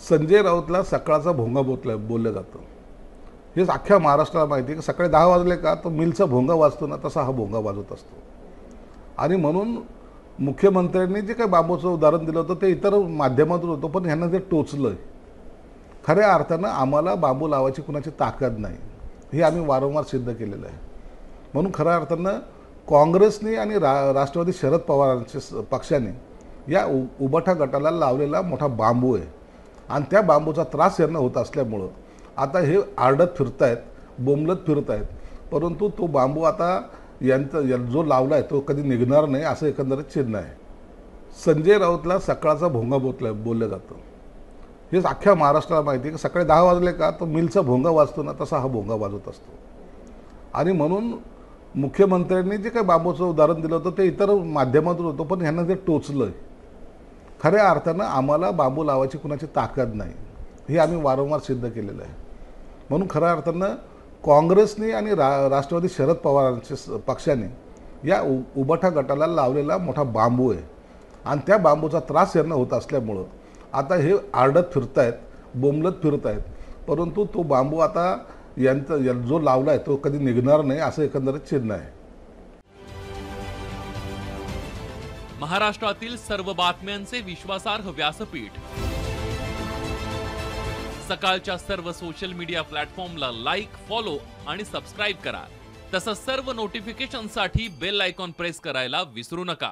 संजय राऊतला सकाळचा भोंगा बोललं जातं। हे अख्ख्या महाराष्ट्राला माहिती आहे की सकाळी 10 वाजले का तो मिलचा भोंगा वाजतो ना, तसा हा भोंगा वाजत असतो। आणि म्हणून मुख्यमंत्र्यांनी जे काही बांबूचं उदाहरण दिलं होतं ते इतर माध्यमातून होतं, पण ह्यांना जे टोचलं, खऱ्या अर्थानं आम्हाला बांबू लावायची कुणाची ताकद नाही, हे आम्ही वारंवार सिद्ध केलेलं आहे। म्हणून खऱ्या अर्थानं काँग्रेसने आणि राष्ट्रवादी शरद पवारांच्या पक्षाने या उबाठा गटाला लावलेला मोठा बांबू आहे आणि त्या बांबूचा त्रास यांना होत असल्यामुळं आता हे आरडत फिरतायत, बोंबलत फिरतायत, परंतु तो बांबू आता यांचा जो लावला आहे तो कधी निघणार नाही असं एकंदरीत चिन्ह आहे। संजय राऊतला सकाळचा भोंगा बोललं जातं। हे अख्ख्या महाराष्ट्राला माहिती आहे की सकाळी 10 वाजले का तो मिलचा भोंगा वाजतो ना, तसा हा भोंगा वाजत असतो। आणि म्हणून मुख्यमंत्र्यांनी जे काही बांबूचं उदाहरण दिलं होतं ते इतर माध्यमातून होतं, पण ह्यांना जे टोचलं, खऱ्या अर्थानं आम्हाला बांबू लावायची कुणाची ताकद नाही, हे आम्ही वारंवार सिद्ध केलेलं आहे। म्हणून खऱ्या अर्थानं काँग्रेसने आणि राष्ट्रवादी शरद पवारांच्या पक्षाने या उबाठा गटाला लावलेला मोठा बांबू आहे आणि त्या बांबूचा त्रास यांना होत असल्यामुळं आता हे आरडत फिरतायत, बोंबलत फिरतायत, परंतु तो बांबू आता यांचा जो लावला आहे तो कधी निघणार नाही असं एकंदरीत चिन्ह आहे। महाराष्ट्रातील सर्व बातम्यांचे विश्वासार्ह व्यासपीठ, सकाळच्या सर्व सोशल मीडिया प्लॅटफॉर्मला लाईक, फॉलो आणि सबस्क्राईब करा। तसंच सर्व नोटिफिकेशनसाठी बेल आयकॉन प्रेस करायला विसरू नका।